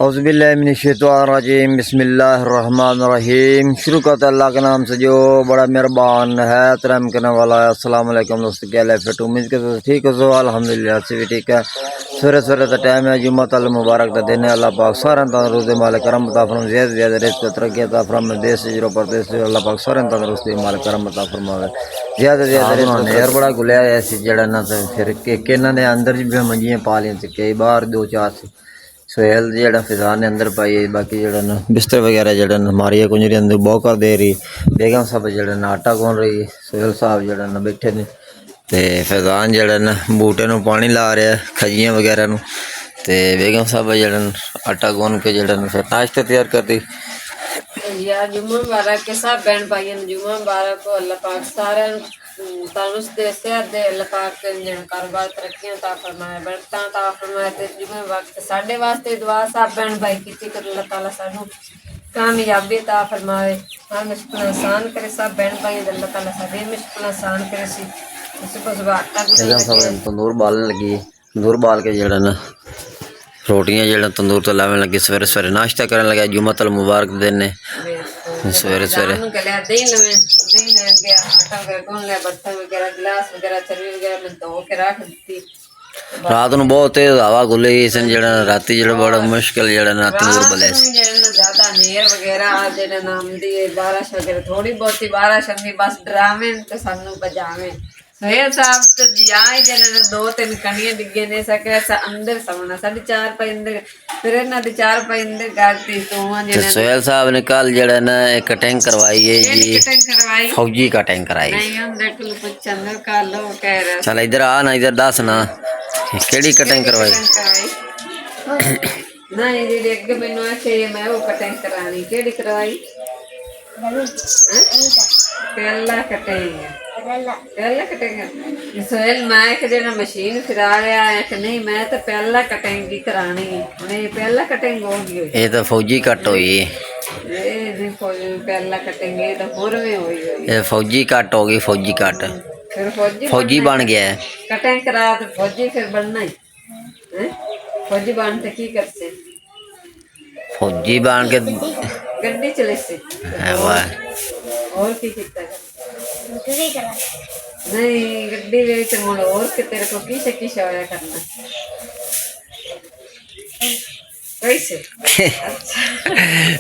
औज़ुबिल्लाहिमिनश्शैतानिर्रजीम बिस्मिल्लाहिर्रहमानिर्रहीम। शुरू करता अल्लाह के नाम से जो बड़ा मेहरबान है, रहम करने वाला है। अस्सलाम वालेकुम दोस्तों, क्या हाल है? उम्मीद करते हो ठीक हो। सो अल्हम्दुलिल्लाह से भी ठीक है। सवेरे सवेरे का टाइम है, जुम्मा तल मुबारक का दिन है। अल्लाह पाक सारे तंदुरुस्ती मालिक करम अता फरमावे, ज़्यादा रिज़्क़ तरक्की अता फरमावे। देश से जो परदेश से अल्लाह पाक सारे तंदुरुस्ती मालिक करम अता फरमावे, ज़्यादा रिज़्क़ नेर बड़ा गुलिया ऐसी जड़ा ना। तो फिर के ना ने अंदर भी मंजियां पा ली थी, कई बार दो चार से सोहेल जड़ा फिजा ने अंदर पाई। बाकी जड़ा ना बिस्तर वगैरह जड़ा ना मारिया कुंजरी अंदर बहुत कर दे रही। बेगम साहब जड़ा ना आटा गुन रही। सोहेल साहब जड़ा ना बैठे ने ते फैजान जड़ा ना बूटे नूं पानी ला रहा है, खजियां वगैरह नूं। ते बेगम साहब जड़ा आटा गुन के जड़ा ना फिर नाश्ता तैयार कर दी। यार जुम्मा मुबारक के सब बहन भाइयों ने जुम्मा मुबारक हो। अल्लाह पाक सारे तंदुरुस्त दे, सेहत दे। अल्लाह पाक जिन कारोबार तरक्कियां ता फरमाए, बरकतां ता फरमाए। ते जुम्मे वक्त साडे वास्ते दुआ सब बहन भाई कीती कर अल्लाह ताला सानू कामयाबी ता फरमाए, हर मुश्किल आसान करे। सब बहन भाई अल्लाह ताला सभी मुश्किल आसान करे। सी सुबह सुबह आटा गुनन लगे, तंदूर बालन लगी। तंदूर बाल के जड़ा ना रोटियां जड़ा तंदूर तो लावन लगी। सवेरे सवेरे नाश्ता करन लगा। जुम्मा तल मुबारक दिन ने सवेरे सवेरे गलिया दही लवे, दही लेन गया, आटा वगैरह गुन लिया, बर्तन वगैरह गिलास वगैरह चरवी वगैरह मैं धो के रख दी। रात नूं बहुत तेज हवा गुले सन जड़ा राती जड़ा बड़ा मुश्किल जड़ा ना तंदूर बले ज्यादा नेर वगैरह जेड़ा नाम दी बारिश वगैरह थोड़ी बहुत ही बारिश आंदी, बस डरावे तो सानू बजावे। सोहेल साहब तो जाए जने दो तीन कणियां डिगे ने सके अंदर समना साढ़े चार पाई अंदर, फिर इन्हां दे चार पाई अंदर करती तो जने। सोहेल साहब ने कल जड़ा ना एक कटिंग करवाई है जी, फौजी कटिंग कराई। नहीं अंदर कुल चंदर का लो कह रहा। चल इधर आ ना, इधर दस ना केड़ी कटिंग करवाई। नहीं जी अगे मैनू आखे मैं वो कटिंग करानी, केड़ी करवाई? पहला कटिंग, पहला कटिंग सोहेल मैं कि जेना मशीन फिरा रहा है कि नहीं, मैं तो पहला कटिंग की करानी है। नहीं पहला कटिंग हो गई, ये तो फौजी कट हुई। पहला कटिंग ये तो होर में हुई। ये फौजी कट हो गई, फौजी कट। फिर फौजी बन गया है कटिंग करा तो फौजी फिर बनना ही है। फौजी बनते की करते? फौजी बन के गड्डी चले से और की कितना नहीं गड्डी वे तो मुड़ और के तेरे को किसे होया करना कैसे?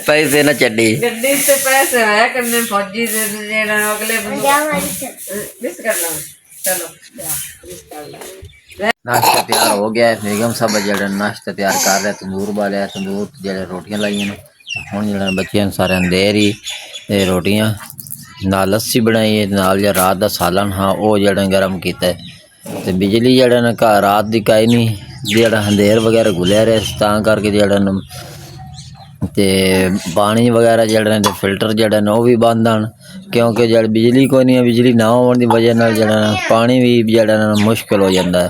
पैसे ना चड्डी गड्डी से पैसे होया करने फौजी से जेड़ा अगले मिस करना। चलो नाश्ता तैयार हो गया है। बेगम साहब जड़ा नाश्ता तैयार कर रहे, तंदूर बालिया, तंदूर जड़े रोटियां लाइया ने हुण जड़ा बच्चियां सारे दे रही रोटियां नाल लस्सी बनाई है, नाल जो रात का सालन हाँ वो जड़ा गर्म किया। तो बिजली जड़ा ना घर रात की काई नहीं, जड़ा अंधेर वगैरह घुलिया रहा तां करके जड़ा न ते पानी वगैरह जड़ा ने फिल्टर जड़ा ने भी बंद आन, क्योंकि जड़ बिजली कोई नहीं है। बिजली ना होने की वजह नाल जड़ा पानी भी जड़ा मुश्किल हो जाता है।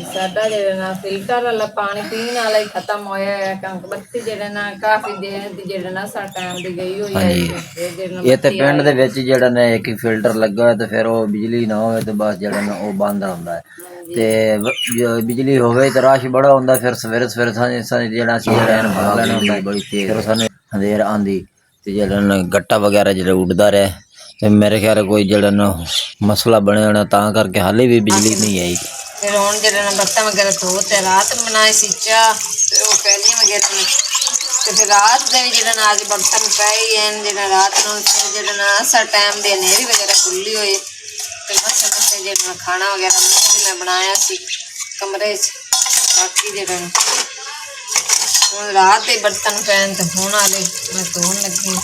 साडा जेड़ा ना फिल्टर वाला पानी पीने वाला ही खत्म होया है, क्योंकि बत्ती जेड़ा ना काफी देर दी जेड़ा ना सा टाइम दी गई हुई है। ये तो पिंड दे विच जेड़ा ना एक फिल्टर लगा है, तो फिर वो बिजली ना होवे तो बस जेड़ा ना वो बंद होंदा है। ते बिजली होवे तो रश बड़ा होंदा, फिर सवेरे सवेरे जेड़ा सी जेड़ा भाग लेना होंदा बड़ी तेज, फिर सानू अंधेर आंदी ते जेड़ा ना गट्टा वगैरह जेड़ा उड़दा रहे। ते मेरे ख्याल कोई जेड़ा ना मसला बने होना तां करके हाले भी बिजली नहीं आई। फिर हुण जेड़ा ना बर्तन वगैरह धो ते रात बनाए सी चाह ते वो पैनी वगैरह ने ते फिर रात दे जेड़ा ना आज बर्तन पए हैं जेड़ा रात नूं जेड़ा ना असा टाइम दे नेरी वगैरह खुली होई ते बस जेड़ा ना खाना वगैरह मैं बनाया सी कमरे च। बाकी जेड़ा ना हुण रात दे बर्तन पैन ते हुण आले मैं धोन लगी।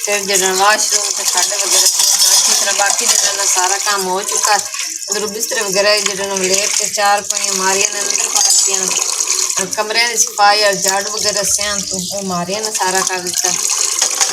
फिर जेड़ा वाशरूम ते साडे वगैरह अच्छी तरह बाकी जेड़ा ना सारा काम हो चुका। अंदर बिस्तर वगैरह जेड़ा ना लेट के चार पाइयां मारिया ने अंदर पातियां, कमरे की सफाई और झाड़ू वगैरह सियां तो वो मारिया ने सारा कर दिता।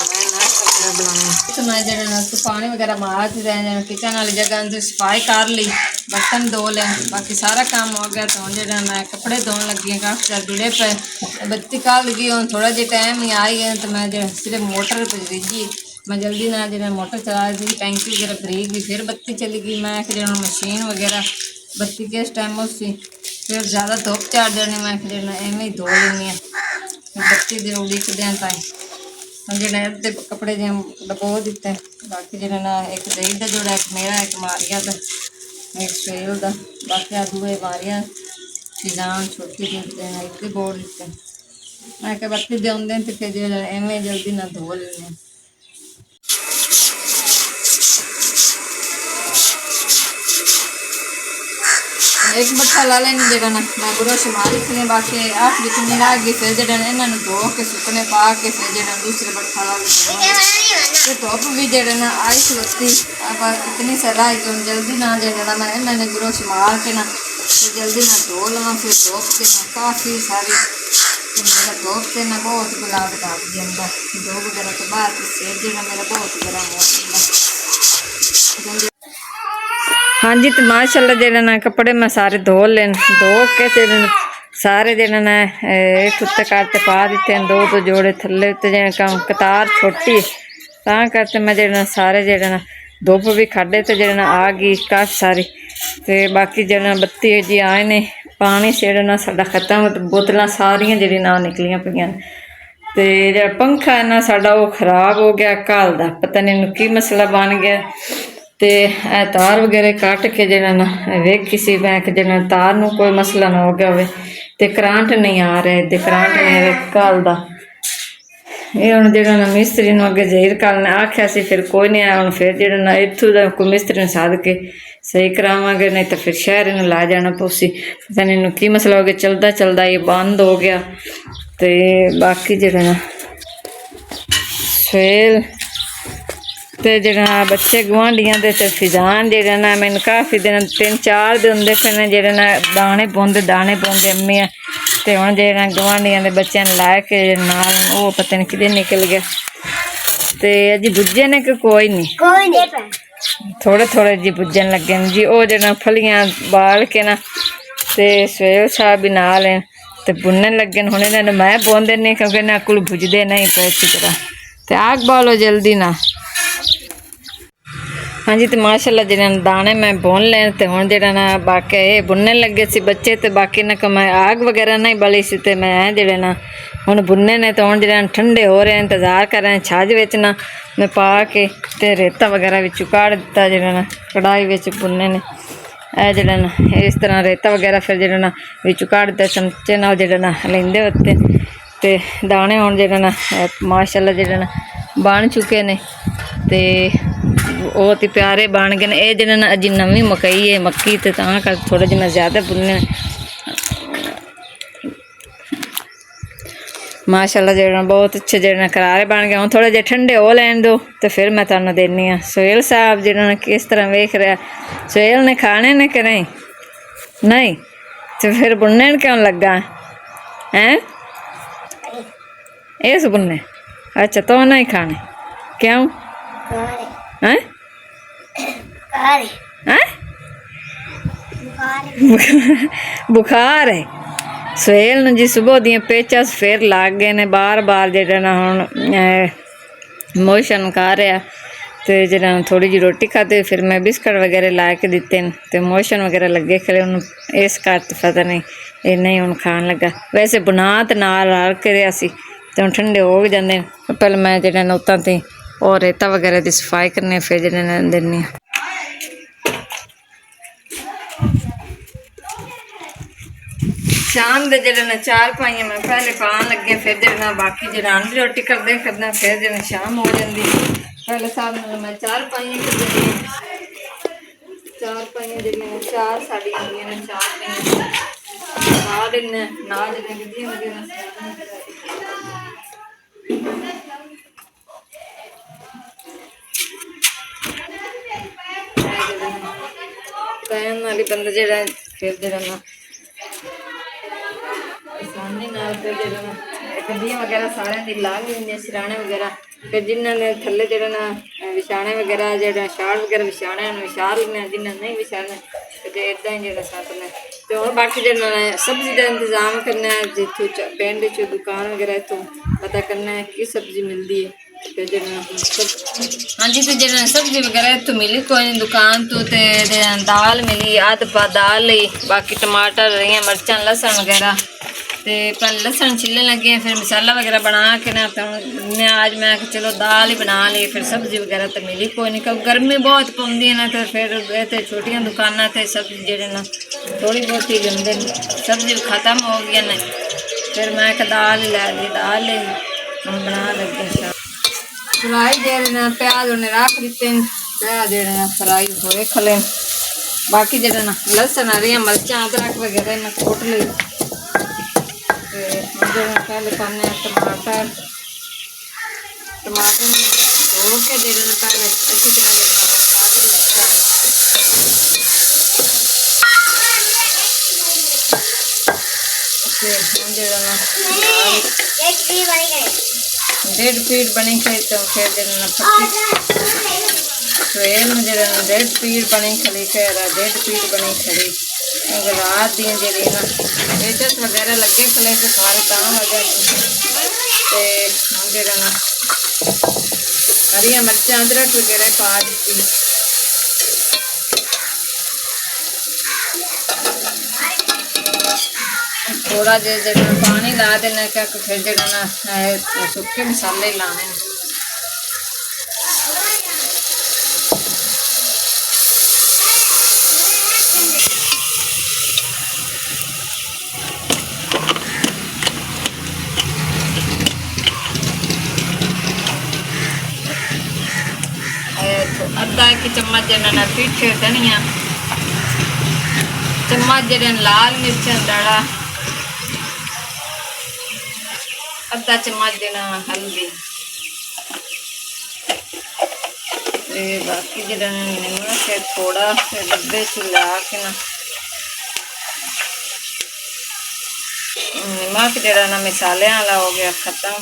मैं नाश्ता वगैरह बनाया तो मैं जेड़ा ना पानी वगैरह मार दी रहे, किचन वाली जगह अंदर सफाई कर ली, बर्तन धो ले, बाकी सारा काम हो गया। तो जेड़ा मैं कपड़े धोन लगी काफ़ी ज़्यादा जुड़े पे बत्ती कल लगी हूँ थोड़ा जो टाइम ही आई है। तो मैं जो सिर्फ मोटर पर भेजी, मैं जल्दी ना जो मोटर चला दी, टैंकी वगैरह भरी गई, फिर बत्ती चली गई। मैं जो मशीन वगैरह बत्ती किस टाइम उसी फिर ज़्यादा धुप चढ़ जानी, मैं जो एवं ही धो लेनी है। ਬੱਤੀ ਦੇ ਉਡੀਕਦੇ ਆਂ ਤਾਂ ਹੁਣ ਜਿਹੜੇ ਅੱਧੇ ਕੱਪੜੇ ਜਿਵੇਂ ਡਬੋ ਦਿੱਤੇ, ਬਾਕੀ ਜਿਹੜਾ ਨਾ ਇੱਕ ਦਹੀਂ ਦਾ ਜੋੜਾ, ਇੱਕ ਮੇਰਾ, ਇੱਕ ਮਾਰੀਆ ਦਾ, ਇੱਕ ਸੇਲ ਦਾ, ਬਾਕੀ ਆ ਦੂਏ ਮਾਰੀਆ ਫਿਜ਼ਾਨ ਛੋਟੀ ਜਿਹੀ ਦੇ ਨਾਲ ਇੱਕ ਬੋੜ ਦਿੱਤੇ। ਮੈਂ ਕਿਹਾ ਬੱਤੀ ਦੇ ਆਉਂਦੇ ਤੇ ਫਿਰ ਜਿਹੜਾ ਐਵੇਂ ਜਲਦੀ ਨਾ ਧੋ ਲੈਂਦੇ। एक बट्ठा ला लेनी जगह ना मैं ब्रश मार लिखने, बाकी आप जितनी लागी फिर जगह इन्होंने धो के सुकने पा के फिर जगह दूसरे बट्ठा ला तो धुप भी जगह ना आई खलोती। अब इतनी सलाह कि जल्दी ना जगह मैं इन्होंने ब्रश मार के ना फिर जल्दी ना धो लवा, फिर धोप के ना काफ़ी सारी मेरा धोप से ना बहुत गुलाब डाल दिया दो वगैरह के बाद फिर जगह मेरा बहुत गर्म हो गया। हाँ जी, तो माशाल्लाह जेड़ा ना कपड़े मैं सारे धो लेन, धो के सारे जेड़ा ना एक उत्ते करते पा दिते हैं, दो तो जोड़े थल्ले उत्ते जेड़ा काम कतार छोटी तां करते मैं जेड़ा सारे जेड़ा ना धुप भी खाडे तो जेड़ा ना आ गई काफ़ी सारी। तो बाकी जेड़ा बत्ती जी आए ने पानी जेड़ा ना साडा खत्म, तो बोतलां सारियां जेड़ी ना निकलियां पईयां। तो जेड़ा पंखा है ना साडा वो खराब हो गया कल दा, पता नहीं इनू की मसला बन गया। तो यह तार वगैरह कट के जरा ना वेखी सी मैं कि जरा तार नू कोई मसला ना हो गया हो, तो करंट नहीं आ रहा है, करंट नहीं आ रहा कल का। ये हम जरा ना मिस्त्री नू अगे जहीर कल ने आख्या सी, फिर कोई नहीं आया। हम फिर जरा ना इत्थों का कोई मिस्त्री सद के सही करावांगे, नहीं तो फिर शहर इन्हू ला जाना पौसी। पता नहीं इन्हू की मसला हो गया, चलदा चलदा ये बंद हो गया। तो बाकी जरा ना फिर तो जरा बच्चे गुआढ़ियाँ दे ते फिजान जरा ना मैंने काफ़ी दिन 3-4 दिन होंगे फिर जरा ना दाने पाते अम्मी तो हम जरा गुआढ़ियाँ के बच्चों ने ला के नाल वो पता नहीं किधर निकल गया। तो अजी बुझे ने कि कोई नहीं थोड़े थोड़े जी बुझन लगे ने जी। वो जरा फलियाँ बाल के ना तो सवेल साहब भी नाल है तो बुनने लगे हूँ इन्होंने मैं बुन देनी क्योंकि इन्होंने को बुझते नहीं पे अच्छी तरह। तो आग बालो जल्दी ना। हाँ जी, तो माशाल्लाह जरा दाने मैं बुन लें तो हूँ जरा ना बाकी ये बुनने लगे सी बच्चे, तो बाकी ना मैं आग वगैरह नहीं बली सी, तो मैं जड़े ना हूँ बुनने ने तो हूँ जरा ठंडे हो रहे हैं, इंतज़ार कर रहे हैं छाज विच ना मैं पा के तो रेता वगैरह विचों काढ़ दिता जरा ना कढ़ाई विच बुनने ने ए जरा ना इस तरह रेता वगैरह फिर जरा ना विचों काढ़ दिता चमचे नाल जरा ना लेंदे उत्ते। तो दाने हूँ जरा ना माशाल्लाह जरा ना बन चुके ने ते बहुत ही प्यारे बन गए। ये जरा ना अजी नवी मकई है मक्की तो कर थोड़ा जिहा मैं ज़्यादा बुनने माशाल्लाह जरा बहुत अच्छे जरा करारे बन गए। हूँ थोड़े जे ठंडे हो लैन दो तो फिर मैं तुहानू देनी हाँ। सुहेल साहब जरा किस तरह वेख रहा, सुहेल ने खाने ने कि नहीं? नहीं तो फिर बुनने क्यों लगा हैं? इस बुनने अच्छा तो नहीं खाने क्यों हैं? बुखार है सुहेल ने जी। सुबह दियाँ पेचस फिर लग गए ने बार बार जरा ना हुण मोशन कर रहा। तो जरा थोड़ी जी रोटी खाते फिर मैं बिस्कुट वगैरह ला के दिते तो मोशन वगैरह लगे खड़े हूँ इस कर पता नहीं ये नहीं हूँ खान लगा। वैसे बुना तो नाल रल के रहा सी तो हम ठंडे हो जाते। पहले मैं जरा ना उत्तां ते और रेता वगैरह की सफाई करने फिर जरा देनी। शाम के जरा ना चार पाइयां मैं पहले पान लगे फिर जरा बाकी जरा आंधी रोटी करते करना फिर जरा शाम हो जाती। पहले साहब मैं चार पाइयां कर देनी, चार पाइयां जरिए चार साड़ी आंदियां ने चार पाइयां पा देने ना जरा गड्डियां वगैरह पैन वाली बंदा जरा फिर जरा ना आसानी नाल फिर जरा ना गड्डियां वगैरह सारे दी ला लेंगे सिराने वगैरह फिर जिन्होंने थल्ले जरा ना विछाने वगैरह जरा शाल वगैरह विछाने विछा लेने जिन्होंने नहीं विछाने तो इदा ही जरा सतने। तो हम बाकी जरा सब्जी का इंतजाम करना है जितों पिंड च दुकान वगैरह इतों पता करना है कि सब्जी मिलती है। फिर जरा हाँ जी, तो जरा सब्जी वगैरह इतों मिली कोई नहीं दुकान तो दाल मिली आध पा दाल ली, बाकी टमाटर रही मिर्चा लसन वगैरह ਤੇ ਪਰ लहसुन छिलने लगे हैं, फिर मसाला वगैरह बना के ना तो मैं आज मैं कि चलो दाल ही बना ली, फिर सब्जी वगैरह तो मिली कोई नहीं, क्योंकि गर्मी बहुत पौंदी है ना, तो फिर इतने छोटियां दुकाना थे सब्जी जेडे ना थोड़ी बहुत ही लेंदे, सब्जी खत्म हो गई ना, फिर मैं कि दाल ही लै ली, दाल ही हम बना लगे फ्राई जेडे ना प्याज उन्हें रख दिते, प्याज जेडे ना फ्राई होए खले, बाकी जेडे ना लहसुन हरी मिर्चा अदरक वगैरह ना कुट ली, पहले पाने टमाटर, टमाटर धो के जेडे ना पहले अच्छी तरह जेडे काट दिता, डेढ़ फीट बनी खड़ी, तो फिर जेडे ना ट्रेन में जेडे ना 1.5 फीट बनी खड़ी, फिर 1.5 फीट बनी खड़ी, क्योंकि रात दी जेडी ना वेचस वगैरह लगे खले से सारे काम वजह ते जेडे ना हरी मिर्चा अदरक वगैरह पा दी, थोड़ा जेडे पानी ला देना, क्या फिर जेडे ना सुखे मसाले लाने, अद्धा 1 चम्मच जेडे ना पीठे धनिया, चम्मच जेडे लाल मिर्चा दड़ा, अद्धा चम्मच देना हल्दी, बाकी जेडे नमक है थोड़ा डब्बे से ला के ना नमक जेडा ना मसाले वाला हो गया खत्म,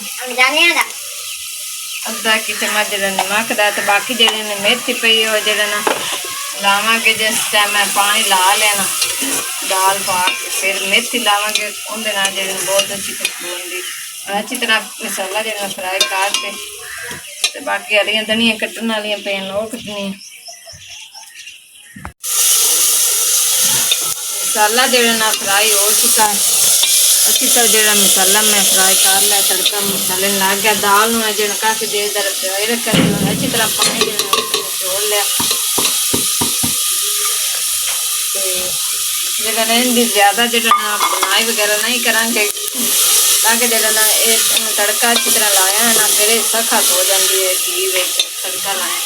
अद्धा 1 चम्मच जेडा नमक दा, तो बाकी जेडे ने मेथी पई हो जेडे ना लावांगे, जिस टाइम मैं पानी ला लेना दाल पा के, फिर मेथी लावांगे, उनके नाल जेडे बहुत अच्छी खुशबू आती, अच्छी तरह मसाला जेडा फ्राई करके, तो बाकी हरियां धनिया कट्टन वाली पे वो कट्टनी, मसाला जेडा ना फ्राई हो चुका है, अच्छी तरह जेड़ा मसाला मैं फ्राई कर लिया, तड़का मसाले लग गया, दाल में जेड़ा काफ़ी देर तक फ्राई रखा, अच्छी तरह पानी छोड़ लिया, जेड़ा नहीं ज़्यादा जेड़ा ना बुनाई वगैरह नहीं करांगे, ताकि जेड़ा ना तड़का अच्छी तरह लाया है ना, फिर सख्त हो जाती है घी तड़का लाए,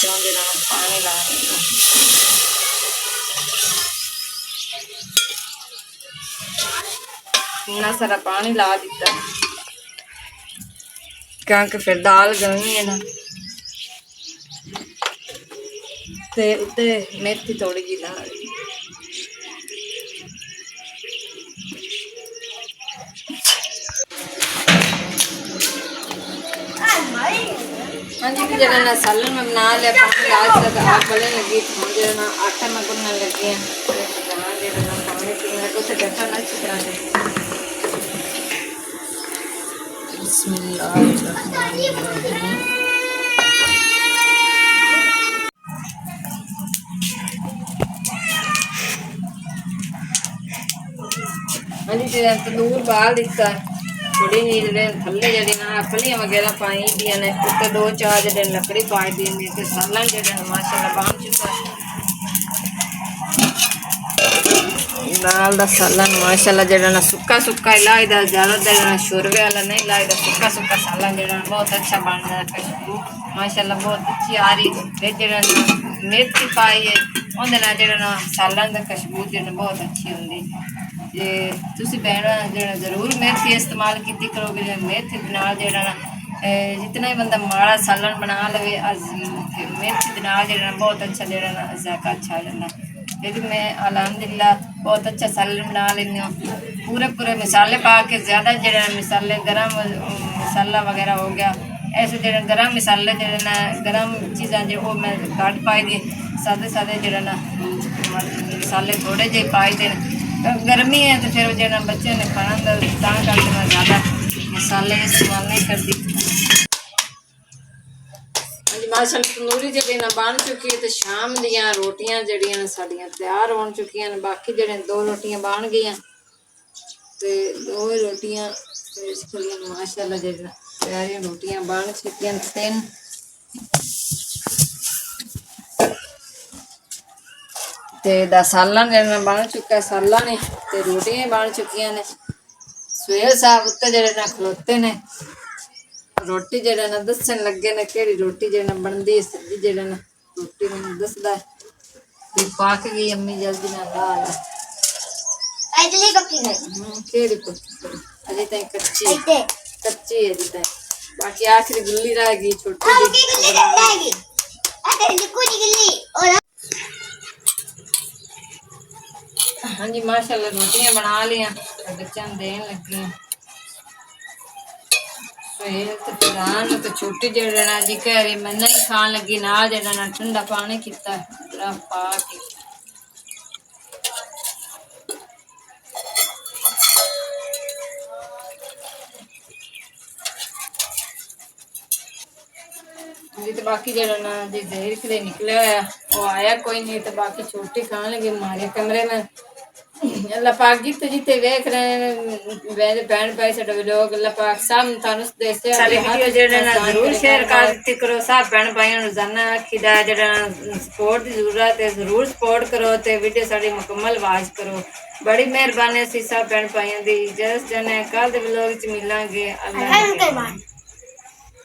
क्यों जेड़ा पानी ला इन्ना सारा पानी ला दिता, क्योंकि फिर दाल गलनी है ना, ते उत्ते मेथी थोड़ी जी ला दी, हाँ जी, जरा ना सालन में बना लिया, पानी ला दिया, आग गलने लगी, तो जरा ना आटा में गुनने लगी है, जरा ना पानी पीने को से ढक्कन अच्छी तरह से, हाँ जी, तंदूर बाल दिता, थोड़ी जी थले जी ना फलियां वगैरह पाई दियां ने, उत्ते 2-4 जो लकड़ी पाई दी, तो सालन जो माशाल्लाह बन चुका है, दाल दा सालन माशाल्लाह जेड़ा ना सुक्का सुक्का ही लाइदा, ज़्यादा जेड़ा शोरवे वाला नहीं लाइदा, सुक्का सुक्का सालन जेड़ा बहुत अच्छा बनता है, खुशबू माशाल्लाह बहुत अच्छी आ रही है, जेड़ा मेथी पाई है उहदे नाल जेड़ा ना सालन दा खुशबू जेड़ा बहुत अच्छी होंदी, ते तुसी भैणां जेड़ा जरूर मेथी इस्तेमाल कीती करोगे, मेथी दे नाल जेड़ा ना जितना ही बंदा माड़ा सालन बना लवे, मेथी दे नाल जेड़ा बहुत अच्छा जेड़ा ना जायका अच्छा आ जांदा, फिर मैं अल्हम्दुलिल्लाह बहुत अच्छा सालन बना लेनी हूँ, पूरे मसाले पा के, ज़्यादा जो मसाले गरम मसाला वगैरह हो गया, ऐसे जो गरम मसाले जो ना गरम चीज़ा जो वो मैं घट पाई दी, सादे जो ना मसाले थोड़े जे पाई दे, गर्मी है तो फिर जो बच्चे ने खाना करके मैं ज़्यादा मसाले इस्तेमाल नहीं करती। माशाल्लाह तंदूरी जी ना बन चुकी है, तो शाम दियाँ रोटियां जड़ियां साड़ियां तैयार हो चुकी हैं, बाकी जड़े 2 रोटियां बन गई। ਤੇ ਦੋ ਹੀ ਰੋਟੀਆਂ ਤੇ ਖਲੀਆਂ ਮਾਸ਼ਾਅੱਲਾ ਜਿਹੜਾ ਪਿਆਰੀਆਂ ਰੋਟੀਆਂ ਬਣ ਚੁੱਕੀਆਂ ਨੇ 3 ਤੇ ਦਾ ਸਾਲਾਂ ਜਿਹੜਾ ਬਣ ਚੁੱਕਾ ਸਾਲਾਂ ਨੇ ਤੇ ਰੋਟੀਆਂ ਬਣ ਚੁੱਕੀਆਂ ਨੇ ਸਵੇਰ ਸਾਹਿਬ ਉੱਤੇ ਜਿਹੜੇ ਨਾ ਖਲੋਤੇ ਨੇ ਰੋਟੀ ਜਿਹੜਾ ਨਾ ਦੱਸਣ ਲੱਗੇ ਨੇ ਕਿਹੜੀ ਰੋਟੀ ਜਿਹੜਾ ਬਣਦੀ ਸਬਜ਼ੀ ਜਿਹੜਾ ਨਾ ਰੋਟੀ ਮੈਨੂੰ ਦੱਸਦਾ ਤੇ ਪੱਕ ਗਈ ਅੰਮੀ ਜਲਦੀ ਨਾਲ ਲਾ ਲਾ ਇਡਲੀ ਪੱਕੀ ਗਈ ਕਿਹੜੀ ਪੱਕੀ ਅਜੇ ਤਾਂ ਕੱਚੀ ਕੱਚੀ ਹੈ ਅਜੇ ਤਾਂ ਬਾਕੀ ਆਖਰੀ ਗੁੱਲੀ ਰਹਿ ਗਈ ਛੋਟੀ ਜਿਹੀ ਮੈਗੀ ਇਡਲੀ ਕੁੜੀ ਗਿੱਲੀ ਔਰ ਹਾਂਜੀ ਮਾਸ਼ਾਅੱਲਾ ਰੋਟੀਆਂ ਬਣਾ ਲਿਆ ਤੇ ਬੱਚਿਆਂ ਨੂੰ ਦੇਣ ਲੱਗੀ ਹਾਂ ਸਵੇਰ ਤੇ ਪੁਰਾਣ ਤੇ ਛੋਟੀ ਜਿਹੜਾ ਨਾ ਜੀ ਕਹਿ ਰਹੀ ਮੈਂ ਨਹੀਂ ਖਾਣ ਲੱਗੀ ਨਾਲ ਜਿਹੜਾ ਨਾ ਠੰਡਾ ਪਾਣੀ ਕੀਤਾ ਬਰਫ ਪਾ ਕੇ जी तो बाकी जरा ना जी देर के लिए निकले होया वो आया कोई नहीं तो बाकी छोटी खाने लगे हमारे कमरे में अल्लाह पाक जिते जिते देख रहे हैं वैसे बहन भाई साडे लोग अल्लाह पाक सब थानू देसे साडी वीडियो जेड़ा ना जरूर शेयर कर दित्ती करो सब बहन भाइयों नु जाना खिदा जेड़ा सपोर्ट दी जरूरत है जरूर सपोर्ट करो ते वीडियो साडी मुकम्मल वाच करो बड़ी मेहरबानी सी सब बहन भाइयों दी जस जने कल दे व्लॉग च मिलांगे अल्लाह